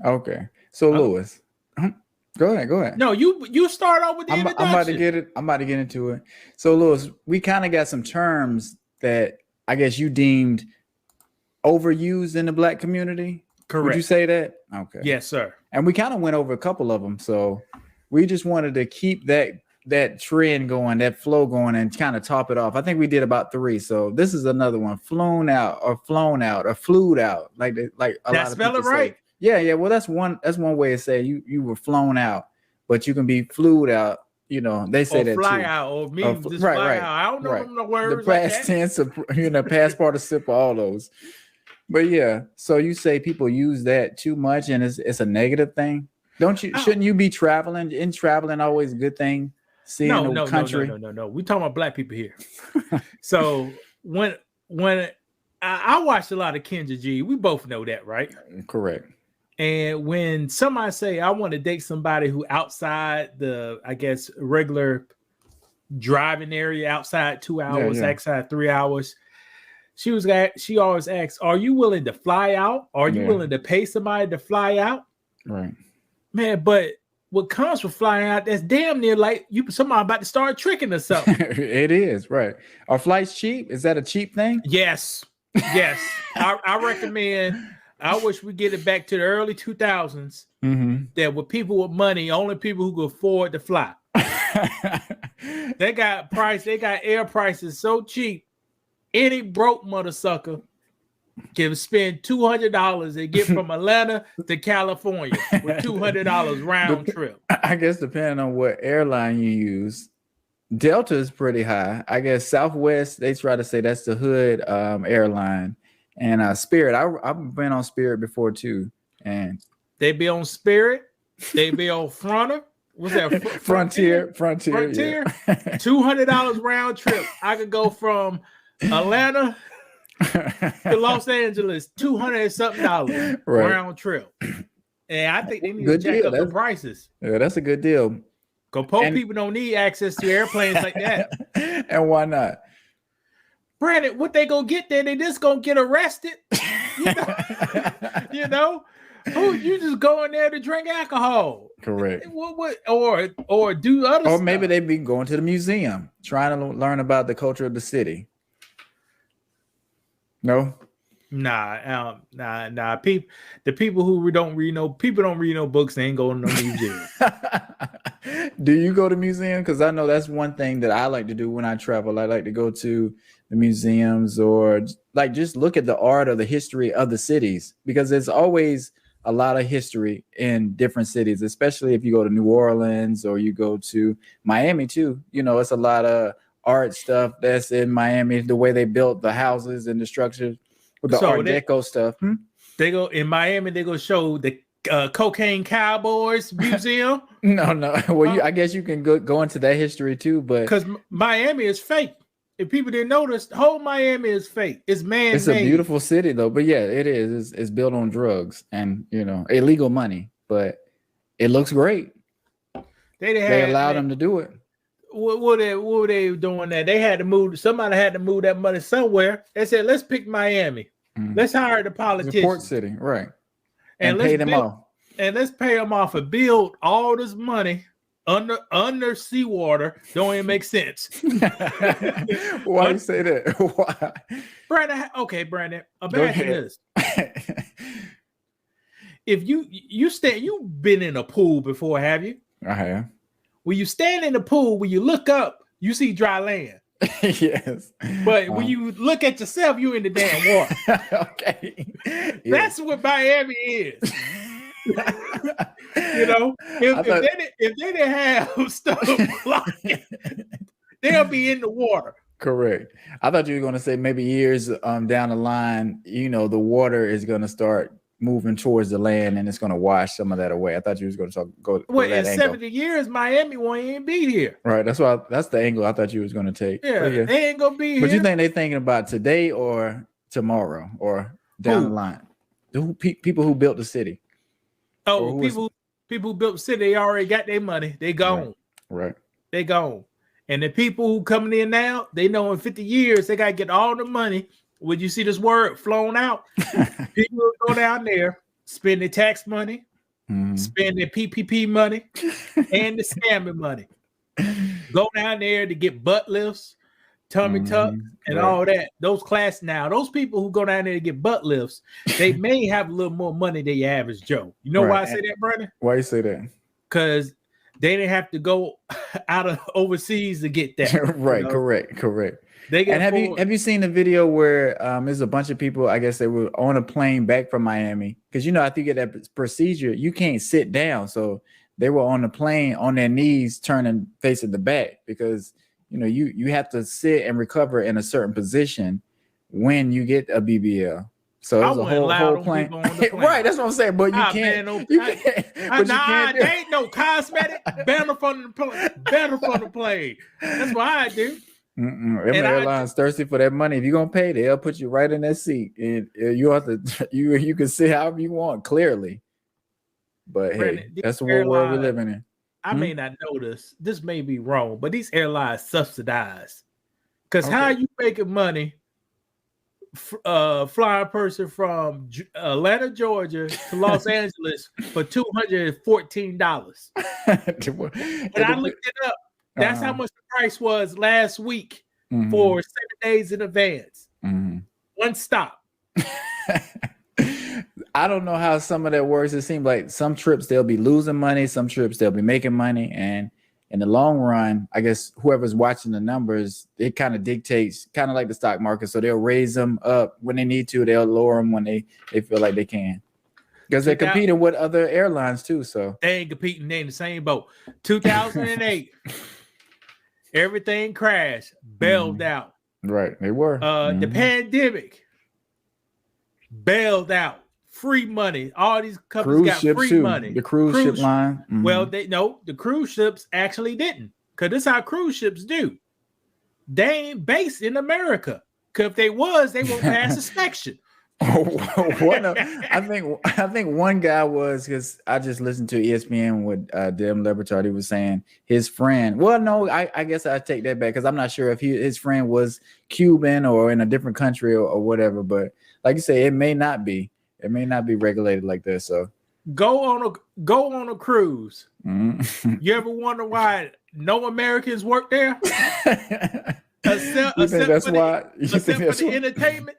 Okay. So Oh, Lewis, go ahead. Go ahead. no, you start off with the I'm about to introduction. get it. I'm about to get into it. So Lewis, we kind of got some terms that I guess you deemed overused in the black community. Would you Correct. say that? Okay. Yes, sir. And we kind of went over a couple of them. So we just wanted to keep that trend going, that flow going, and kind of top it off. I think we did about three. So this is another one: flown out, or flown out, or flued out, like a That lot of spell people it say. right. Yeah, yeah. Well, that's one way to say you were flown out, but you can be flued out. They say Or that fly too. out, or me just Right, fly right, out. I don't know right. them no The words like past that. tense of past participle, all those. But yeah, so you say people use that too much, and it's a negative thing. Don't you? Oh, Shouldn't you be traveling? In traveling, always a good thing. Seeing no, the no, no, no, country. no, no, no. We talking about black people here. So when I watched a lot of Kendra G, we both know that, right? Correct. And when somebody say I want to date somebody who outside the, I guess, regular driving area, outside 2 hours, Yeah, outside 3 hours, she always asks, "Are you willing to fly out? Are you yeah, willing to pay somebody to fly out?" right. Man, but what comes with flying out, that's damn near like somebody about to start tricking or something. It is right. Are flights cheap? Is that a cheap thing? Yes, yes. I recommend. I wish we get it back to the early 2000s. Mm-hmm. That with people with money, only people who could afford to fly. They got air prices so cheap. Any broke mother sucker can spend $200 and get from Atlanta to California with $200 round trip. I guess depending on what airline you use, Delta is pretty high. I guess Southwest, they try to say that's the hood airline, and Spirit. I've been on Spirit before too, and They be on Spirit. They be on Frontier. What's that? Frontier. Frontier. Yeah. $200 round trip. I could go from Atlanta to Los Angeles, $200 something Right. round trip. And I think they need Good to jack deal. up the prices. Yeah, that's a good deal. Because poor people don't need access to airplanes like that. And why not? Brandon, what they gonna get there? They just gonna get arrested. You know? Who you just going there to drink alcohol? Correct. What or do other Or stuff. maybe they be going to the museum, trying to learn about the culture of the city. No? Nah. The people who don't read no books, they ain't going to no museum. Do you go to museum? Because I know that's one thing that I like to do when I travel. I like to go to the museums, or like just look at the art or the history of the cities, because there's always a lot of history in different cities, especially if you go to New Orleans or you go to Miami too. It's a lot of art stuff that's in Miami, the way they built the houses and the structures with the Art Deco stuff. They go in Miami, they go show the Cocaine Cowboys Museum. No. Well, I guess you can go into that history too, but because Miami is fake. If people didn't notice, the whole Miami is fake. It's man-made. It's a beautiful city though. But yeah, it is. It's built on drugs and illegal money, but it looks great. They allowed them to do it. What were they doing there? They had to move. Somebody had to move that money somewhere. They said, "Let's pick Miami. Let's hire the politicians, port city, right? And pay them off. And let's pay them off and build all this money under seawater. Don't even make sense." Why you say that? Why, Brandon? Okay, Brandon. Imagine this. If you've been in a pool before, have you? I have. When you stand in the pool, when you look up, you see dry land. Yes. But when you look at yourself, you're in the damn water. Okay. That's what Miami is. If they didn't have stuff like they'll be in the water. Correct. I thought you were going to say maybe years down the line, the water is going to start moving towards the land and it's going to wash some of that away. I thought you was going to go well, that in angle. 70 years, Miami won't even be here. Right. That's the angle I thought you was going to take. Yeah, they ain't going to be here. But you think they thinking about today or tomorrow or down the line? People who built the city. Oh, people who built the city, they already got their money. They gone. Right. They gone. And the people who coming in now, they know in 50 years, they got to get all the money. Would you see this word flown out? People will go down there, spend their tax money, spend their PPP money and the scamming money. Go down there to get butt lifts, tummy tucks, and all that. Those people who go down there to get butt lifts, they may have a little more money than your average Joe. You know why I say that, Brandon? Why you say that? Because they didn't have to go out of overseas to get that. Right, you know? Correct. And have you seen the video where there's a bunch of people, I guess they were on a plane back from Miami? Because I think you get that procedure, you can't sit down. So they were on the plane on their knees, turning facing the back, because you have to sit and recover in a certain position when you get a BBL. So it was a whole plane. Right, that's what I'm saying. But you can't. There ain't no cosmetic banner from the plane. That's what I do. Airlines thirsty for that money. If you're gonna pay, they'll put you right in that seat, and you have to. You can sit however you want, clearly. But Brandon, hey, that's the world we're living in. I may not know this. This may be wrong, but these airlines subsidize. Because how are you making money fly a person from Atlanta, Georgia to Los Angeles for $214? But I looked it up. That's how much the price was last week for 7 days in advance. One stop. I don't know how some of that works. It seems like some trips they'll be losing money, some trips they'll be making money, and in the long run, I guess whoever's watching the numbers, it kind of dictates, kind of like the stock market. So they'll raise them up when they need to, they'll lower them when they feel like they can, because they're competing with other airlines too. So they ain't competing, they in the same boat. 2008, everything crashed, bailed out. Right, they were. The pandemic bailed out. Free money. All these companies got free money. The cruise ship line. Well, the cruise ships actually didn't, because this is how cruise ships do. They ain't based in America. Because if they was, they won't pass inspection. I think one guy was, because I just listened to ESPN with Dem Lebertard. He was saying his friend. Well, no, I guess I take that back, because I'm not sure if his friend was Cuban or in a different country or whatever. But like you say, it may not be. It may not be regulated like this. So go on a cruise. You ever wonder why no Americans work there? Except for the entertainment.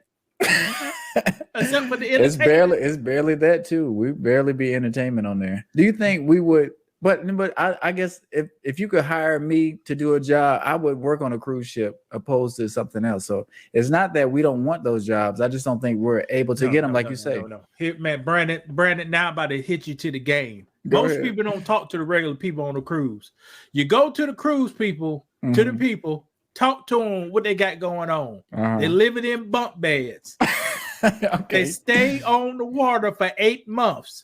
Except for the entertainment. It's barely that too. We barely be entertainment on there. Do you think we would? But I guess if you could hire me to do a job, I would work on a cruise ship opposed to something else. So it's not that we don't want those jobs. I just don't think we're able to get them, like you say. No. Here, man, Brandon, now I'm about to hit you to the game. Most people don't talk to the regular people on the cruise. You go to the cruise people, to the people, talk to them what they got going on. They living in bunk beds. Okay. They stay on the water for 8 months.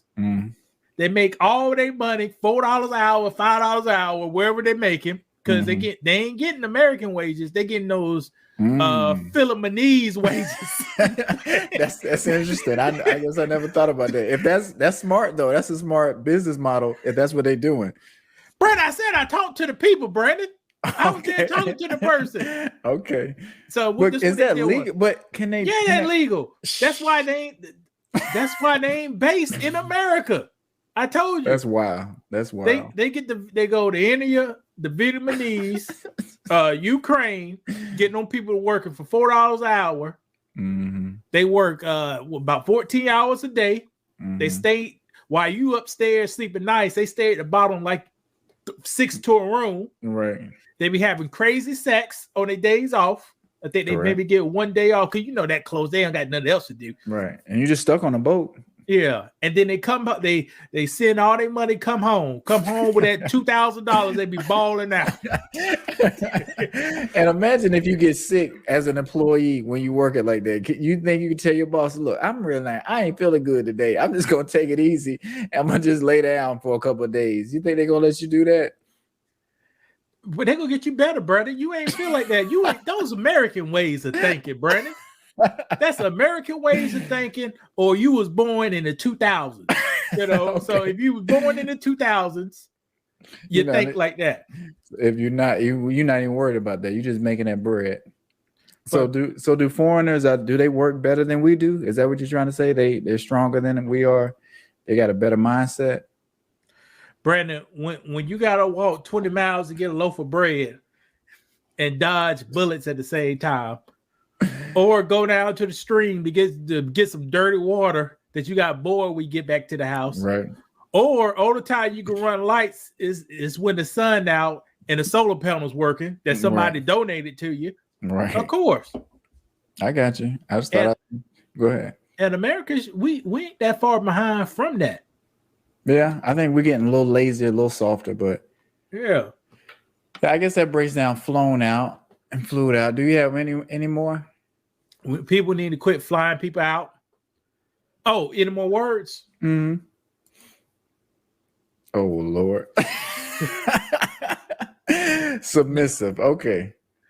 They make all their money, $4 an hour, $5 an hour, wherever they're making, because they ain't getting American wages. They getting those Philippines wages. That's interesting. I guess I never thought about that. If that's smart though, that's a smart business model. If that's what they're doing. Brandon, I said I talked to the people, Brandon. I was there talking to the person. Okay. So is that legal? But can they? Yeah, that's legal. That's why they ain't based in America. I told you. That's wild. They go to India, the Vietnamese, Ukraine, getting on people working for $4 an hour. They work about 14 hours a day. They stay while you upstairs sleeping nice. They stay at the bottom like 6 to a room. Right. They be having crazy sex on their days off. I think they maybe get 1 day off, because that close, they ain't got nothing else to do. Right. And you're just stuck on a boat. Yeah, and then they come up, they send all their money, come home with that $2,000. They be balling out. And imagine if you get sick as an employee when you work it like that. You think you can tell your boss, "Look, I ain't feeling good today. I'm just gonna take it easy. I'm gonna just lay down for a couple of days." You think they're gonna let you do that? But they're gonna get you better, brother. You ain't feel like that. You ain't those American ways of thinking, Brandon. That's American ways of thinking, or you was born in the 2000s. Okay. So if you was born in the 2000s, you think like that. If you're not even worried about that. You're just making that bread. So do foreigners, do they work better than we do? Is that what you're trying to say? They're stronger than we are. They got a better mindset. Brandon, when you gotta walk 20 miles to get a loaf of bread and dodge bullets at the same time, or go down to the stream to get some dirty water that you got bored when you get back to the house, Right. or all the time you can run lights is when the sun out and the solar panel's working that somebody donated to you. Right. Of course. I got you. I just thought go ahead. And Americans, we ain't that far behind from that. Yeah, I think we're getting a little lazier, a little softer, but yeah. I guess that breaks down flown out and flew out. Do you have any more? People need to quit flying people out. Oh, any more words? Mm-hmm. Oh Lord. Submissive. Okay.